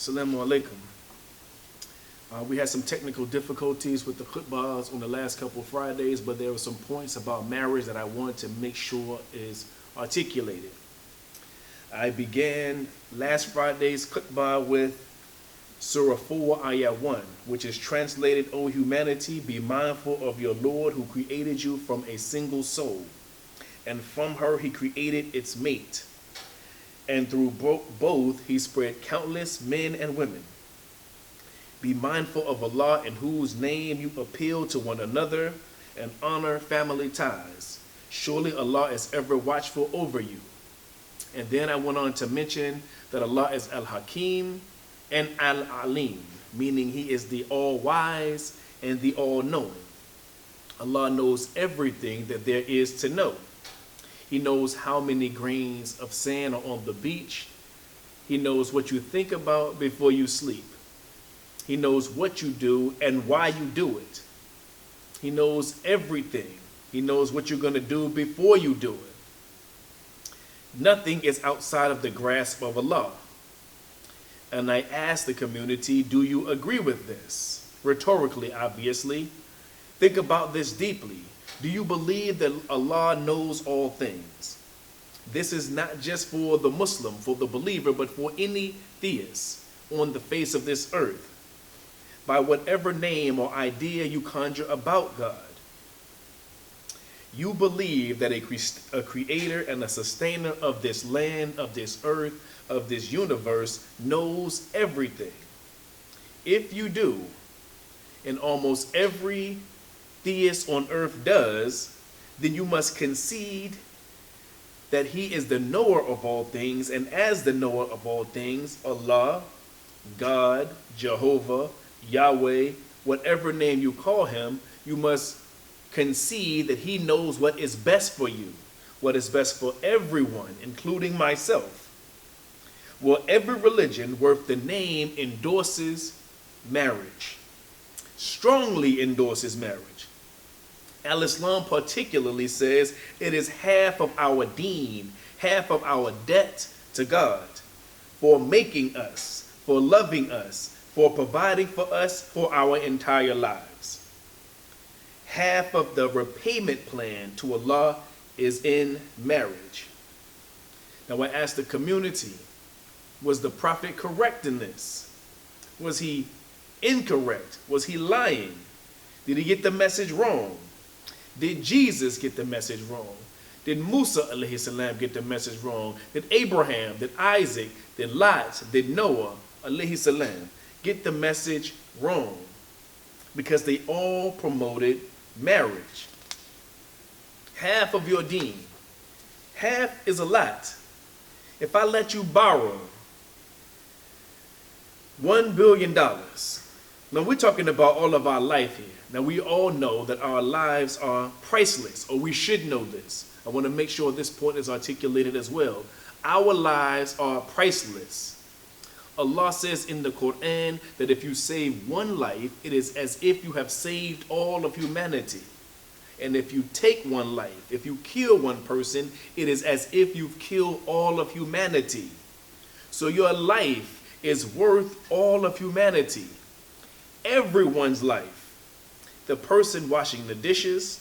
Assalamu alaikum. We had some technical difficulties with the khutbahs on the last couple of Fridays, but there were some points about marriage that I wanted to make sure is articulated. I began last Friday's khutbah with Surah 4, Ayah 1, which is translated, O humanity, be mindful of your Lord who created you from a single soul, and from her he created its mate. And through both he spread countless men and women. Be mindful of Allah in whose name you appeal to one another and honor family ties. Surely Allah is ever watchful over you. And then I went on to mention that Allah is Al-Hakim and Al-Alim, meaning he is the all-wise and the all-knowing. Allah knows everything that there is to know. He knows how many grains of sand are on the beach. He knows what you think about before you sleep. He knows what you do and why you do it. He knows everything. He knows what you're going to do before you do it. Nothing is outside of the grasp of Allah. And I asked the community, do you agree with this? Rhetorically, obviously. Think about this deeply. Do you believe that Allah knows all things? This is not just for the Muslim, for the believer, but for any theist on the face of this earth. By whatever name or idea you conjure about God, you believe that a creator and a sustainer of this land, of this earth, of this universe knows everything. If you do, and almost every theist on earth does, then you must concede that he is the knower of all things, and as the knower of all things, Allah, God, Jehovah, Yahweh, whatever name you call him, you must concede that he knows what is best for you, what is best for everyone, including myself. Well, every religion worth the name endorses marriage, strongly endorses marriage. Al-Islam particularly says it is half of our deen, half of our debt to God for making us, for loving us, for providing for us for our entire lives. Half of the repayment plan to Allah is in marriage. Now I asked the community, was the Prophet correct in this? Was he incorrect? Was he lying? Did he get the message wrong? Did Jesus get the message wrong? Did Musa alayhi salam get the message wrong? Did Abraham, did Isaac, did Lot, did Noah alayhi salam get the message wrong? Because they all promoted marriage. Half of your deen. Half is a lot. If I let you borrow $1 billion, now we're talking about all of our life here. Now we all know that our lives are priceless, or we should know this. I want to make sure this point is articulated as well. Our lives are priceless. Allah says in the Quran that if you save one life, it is as if you have saved all of humanity. And if you take one life, if you kill one person, it is as if you've killed all of humanity. So your life is worth all of humanity. Everyone's life. The person washing the dishes,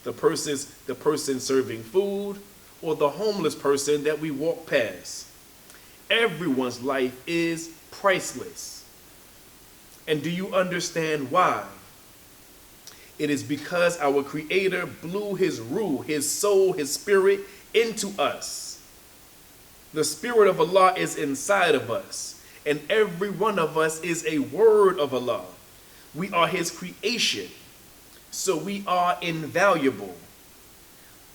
the person serving food, or the homeless person that we walk past. Everyone's life is priceless. And do you understand why? It is because our Creator blew his ruh, his soul, his spirit into us. The Spirit of Allah is inside of us, and every one of us is a word of Allah. We are his creation, so we are invaluable.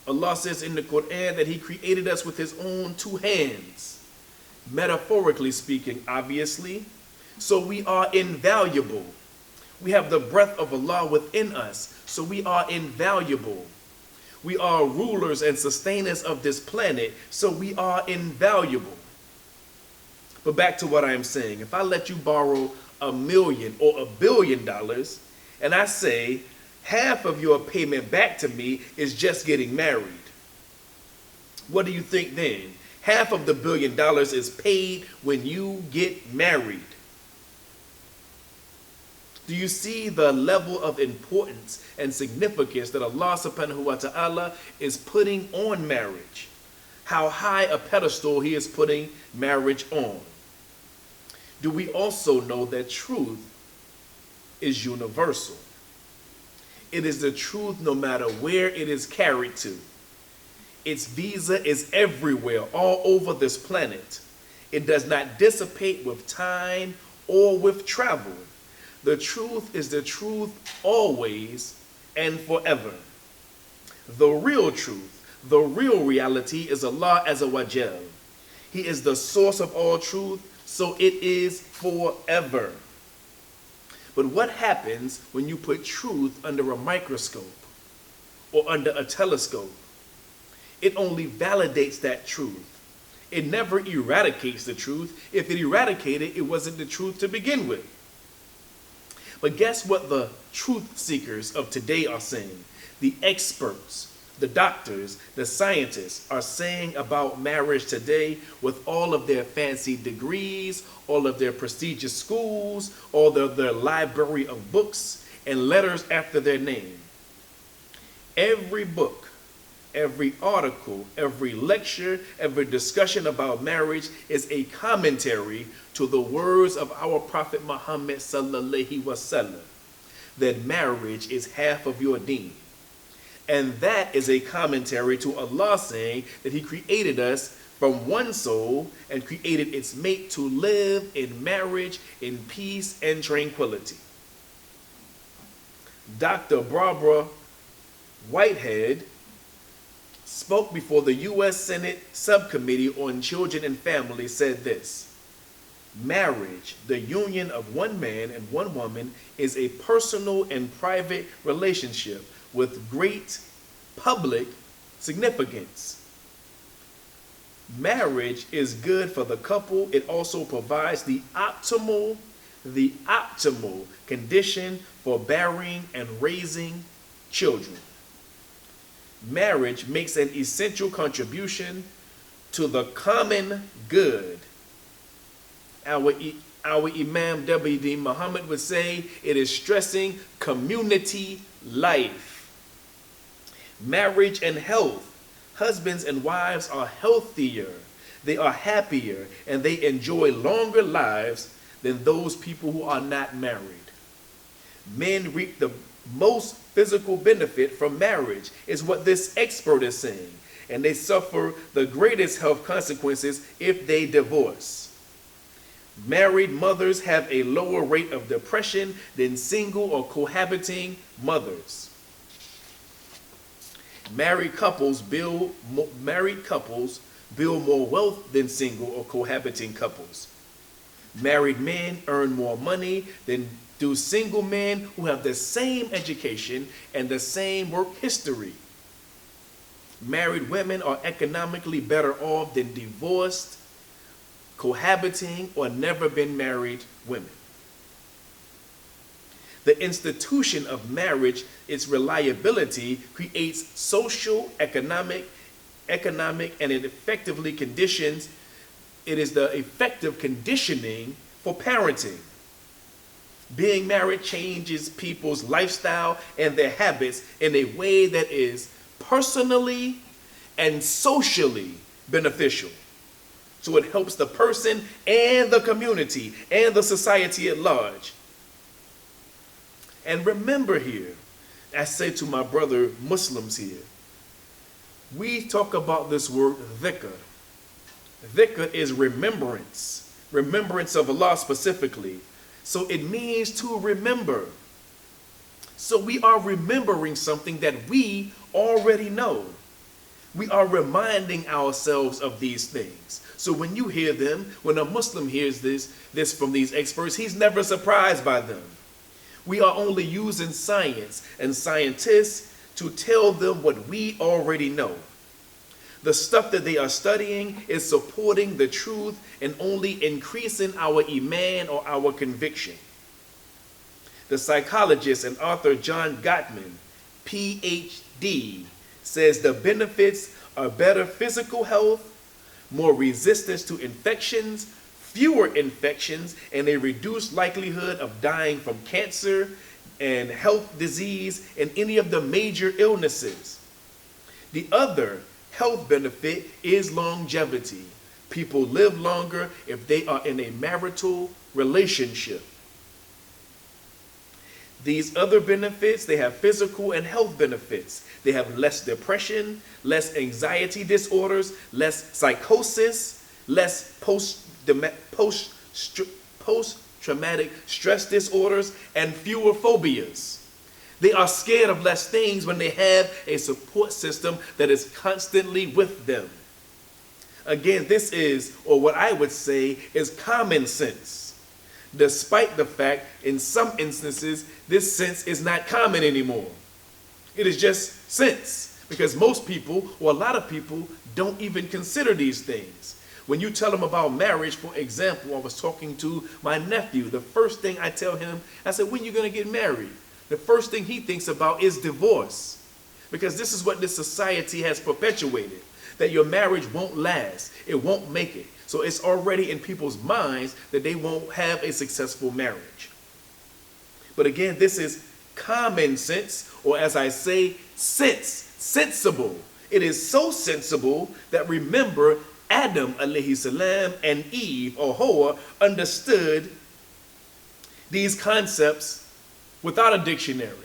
Allah says in the Quran that he created us with his own two hands. Metaphorically speaking, obviously. So we are invaluable. We have the breath of Allah within us, so we are invaluable. We are rulers and sustainers of this planet, so we are invaluable. But back to what I am saying. If I let you borrow $1 million or $1 billion, and I say half of your payment back to me is just getting married, what do you think then? Half of the $1 billion is paid when you get married. Do you see the level of importance and significance that Allah subhanahu wa ta'ala is putting on marriage? How high a pedestal he is putting marriage on. Do we also know that truth is universal? It is the truth no matter where it is carried to. Its visa is everywhere, all over this planet. It does not dissipate with time or with travel. The truth is the truth always and forever. The real truth, the real reality is Allah Azza wa Jal. He is the source of all truth, so it is forever. But what happens when you put truth under a microscope or under a telescope? It only validates that truth. It never eradicates the truth. If it eradicated, it wasn't the truth to begin with. But guess what the truth seekers of today are saying? The experts, the doctors, the scientists are saying about marriage today with all of their fancy degrees, all of their prestigious schools, all of their library of books and letters after their name. Every book, every article, every lecture, every discussion about marriage is a commentary to the words of our Prophet Muhammad sallallahu wasallam, that marriage is half of your deen. And that is a commentary to Allah saying that he created us from one soul and created its mate to live in marriage in peace and tranquility. Dr. Barbara Whitehead spoke before the U.S. Senate Subcommittee on Children and Family, said this: marriage, the union of one man and one woman, is a personal and private relationship with great public significance. Marriage is good for the couple. It also provides the optimal condition for bearing and raising children. Marriage makes an essential contribution to the common good. Our Imam W.D. Muhammad would say it is stressing community life. Marriage and health. Husbands and wives are healthier, they are happier, and they enjoy longer lives than those people who are not married. Men reap the most physical benefit from marriage, is what this expert is saying, and they suffer the greatest health consequences if they divorce. Married mothers have a lower rate of depression than single or cohabiting mothers. Married couples build more wealth than single or cohabiting couples. Married men earn more money than do single men who have the same education and the same work history. Married women are economically better off than divorced, cohabiting, or never been married women. The institution of marriage, its reliability, creates social, economic, and it effectively conditions. It is the effective conditioning for parenting. Being married changes people's lifestyle and their habits in a way that is personally and socially beneficial. So it helps the person and the community and the society at large. And remember here, I say to my brother Muslims here, we talk about this word dhikr. Dhikr is remembrance, remembrance of Allah specifically. So it means to remember. So we are remembering something that we already know. We are reminding ourselves of these things. So when you hear them, when a Muslim hears this from these experts, he's never surprised by them. We are only using science and scientists to tell them what we already know. The stuff that they are studying is supporting the truth and only increasing our iman or our conviction. The psychologist and author John Gottman, PhD, says the benefits are better physical health, more resistance to infections, fewer infections, and a reduced likelihood of dying from cancer and health disease and any of the major illnesses. The other health benefit is longevity. People live longer if they are in a marital relationship. These other benefits, they have physical and health benefits. They have less depression, less anxiety disorders, less psychosis, less post-traumatic stress disorders, and fewer phobias. They are scared of less things when they have a support system that is constantly with them. Again, this is, or what I would say, is common sense. Despite the fact, in some instances, this sense is not common anymore. It is just sense, because most people, or a lot of people, don't even consider these things. When you tell them about marriage, for example, I was talking to my nephew. The first thing I tell him, I said, when are you going to get married? The first thing he thinks about is divorce, because this is what this society has perpetuated, that your marriage won't last, it won't make it. So it's already in people's minds that they won't have a successful marriage. But again, this is common sense, or as I say, sensible. It is so sensible that, remember, Adam alayhi salam and Eve, or Hawa, understood these concepts without a dictionary,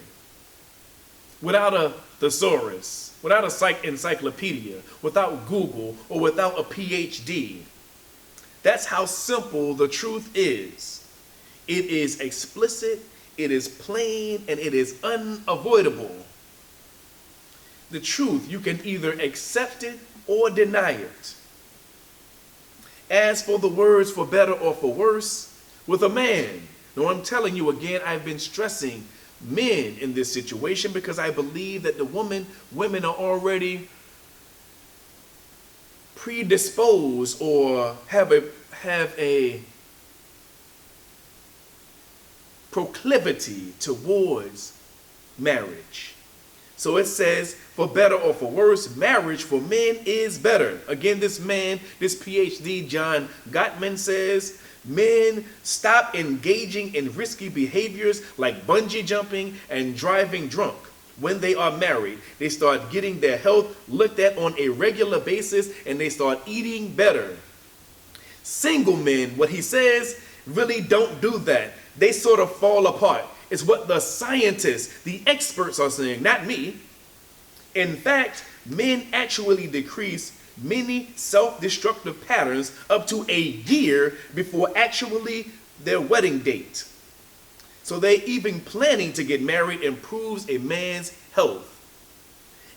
without a thesaurus, without a encyclopedia, without Google, or without a PhD. That's how simple the truth is. It is explicit, it is plain, and it is unavoidable. The truth, you can either accept it or deny it. As for the words for better or for worse, with a man, now I'm telling you again, I've been stressing men in this situation because I believe that the women are already predisposed or have a proclivity towards marriage. So it says, for better or for worse, marriage for men is better. Again, this man, this PhD, John Gottman, says, men stop engaging in risky behaviors like bungee jumping and driving drunk. When they are married, they start getting their health looked at on a regular basis, and they start eating better. Single men, what he says, really don't do that. They sort of fall apart. It's what the scientists, the experts are saying, not me. In fact, men actually decrease many self-destructive patterns up to a year before actually their wedding date. So they even planning to get married improves a man's health,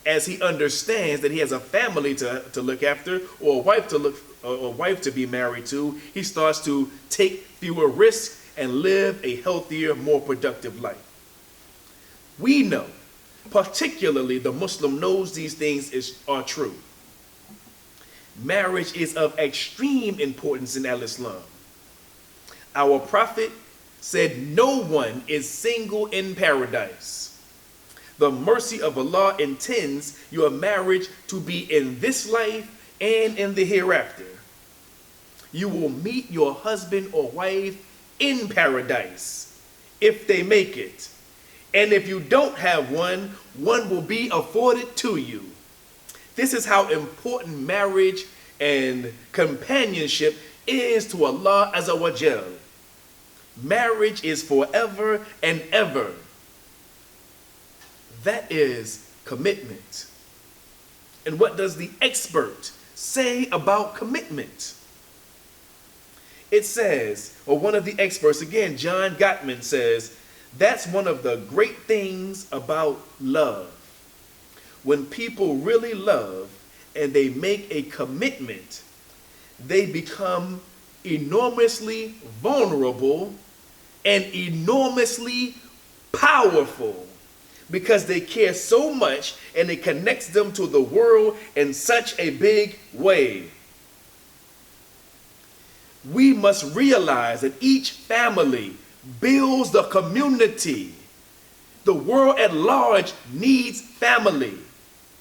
as he understands that he has a family to look after, or a wife to be married to. He starts to take fewer risks and live a healthier, more productive life. We know, particularly the Muslim knows these things are true. Marriage is of extreme importance in Al-Islam. Our Prophet said no one is single in paradise. The mercy of Allah intends your marriage to be in this life and in the hereafter. You will meet your husband or wife in paradise if they make it. And if you don't have one, one will be afforded to you. This is how important marriage and companionship is to Allah Azza wa Jal. Marriage is forever and ever. That is commitment. And what does the expert say about commitment? It says, or one of the experts, again, John Gottman says, that's one of the great things about love. When people really love and they make a commitment, they become enormously vulnerable and enormously powerful, because they care so much and it connects them to the world in such a big way. We must realize that each family builds the community. The world at large needs family,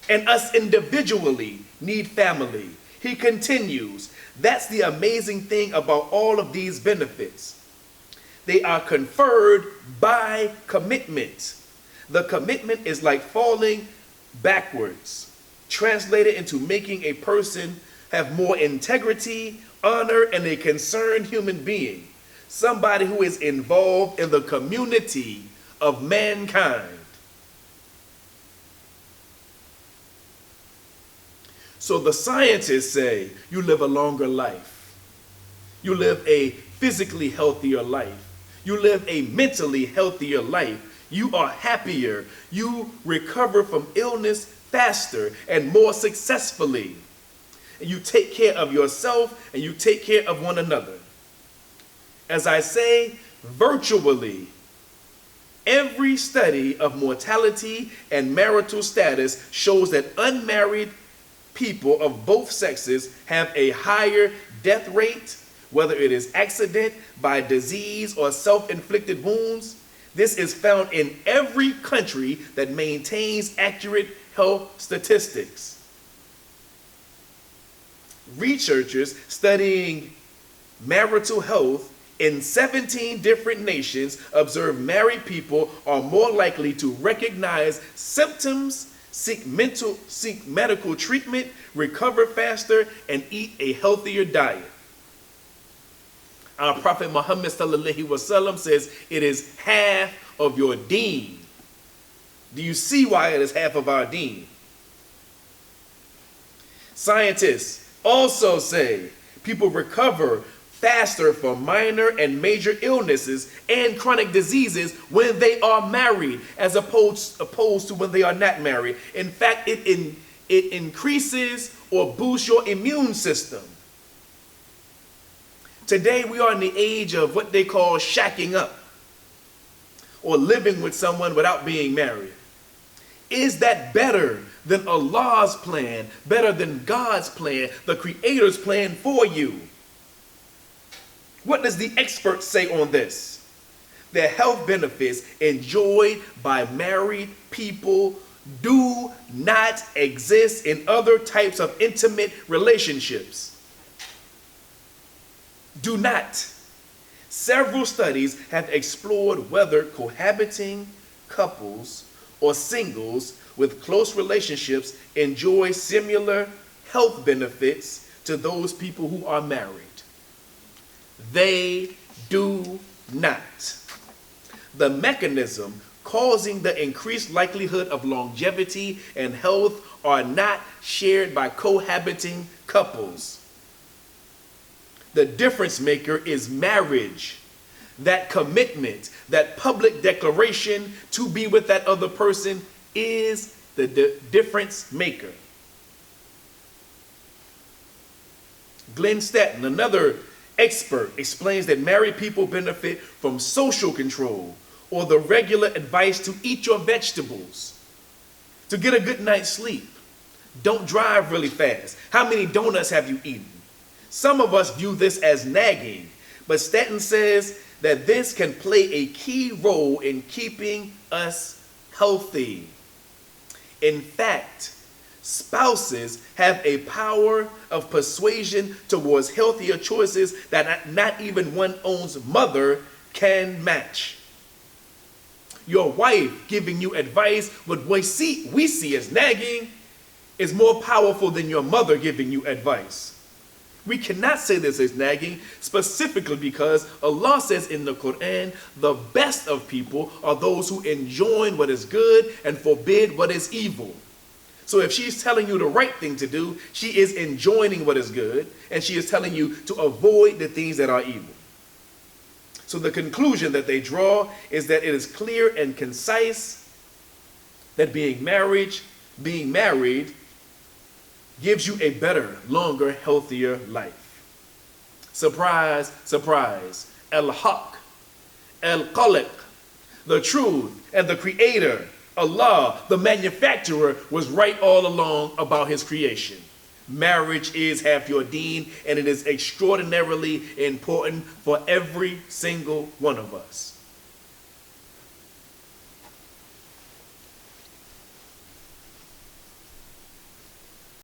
and us individually need family. He continues, that's the amazing thing about all of these benefits. They are conferred by commitment. The commitment is like falling backwards, translated into making a person have more integrity, honor, and a concerned human being. Somebody who is involved in the community of mankind. So the scientists say you live a longer life. You live a physically healthier life. You live a mentally healthier life. You are happier. You recover from illness faster and more successfully. And you take care of yourself and you take care of one another. As I say, virtually every study of mortality and marital status shows that unmarried people of both sexes have a higher death rate, whether it is accident, by disease, or self-inflicted wounds. This is found in every country that maintains accurate health statistics. Researchers studying marital health in 17 different nations observe married people are more likely to recognize symptoms, seek medical treatment, recover faster, and eat a healthier diet. Our Prophet Muhammad sallallahu alaihi wasallam says it is half of your deen. Do you see why it is half of our deen? Scientists also say people recover faster from minor and major illnesses and chronic diseases when they are married as opposed to when they are not married. In fact, it increases or boosts your immune system. Today we are in the age of what they call shacking up, or living with someone without being married. Is that better than Allah's plan, better than God's plan, the Creator's plan for you? What does the expert say on this? The health benefits enjoyed by married people do not exist in other types of intimate relationships. Do not. Several studies have explored whether cohabiting couples or singles with close relationships enjoy similar health benefits to those people who are married. They do not. The mechanism causing the increased likelihood of longevity and health are not shared by cohabiting couples. The difference maker is marriage. That commitment, that public declaration to be with that other person is the difference maker. Glenn Statton, another expert, explains that married people benefit from social control or the regular advice to eat your vegetables, to get a good night's sleep. Don't drive really fast. How many donuts have you eaten? Some of us view this as nagging, but Statton says that this can play a key role in keeping us healthy. In fact, spouses have a power of persuasion towards healthier choices that not even one's own mother can match. Your wife giving you advice, what we see as nagging, is more powerful than your mother giving you advice. We cannot say this is nagging, specifically because Allah says in the Quran, the best of people are those who enjoin what is good and forbid what is evil. So if she's telling you the right thing to do, she is enjoining what is good, and she is telling you to avoid the things that are evil. So the conclusion that they draw is that it is clear and concise that being married gives you a better, longer, healthier life. Surprise, surprise. Al-Haq, Al-Khaliq, the truth and the creator, Allah, the manufacturer, was right all along about his creation. Marriage is half your deen, and it is extraordinarily important for every single one of us.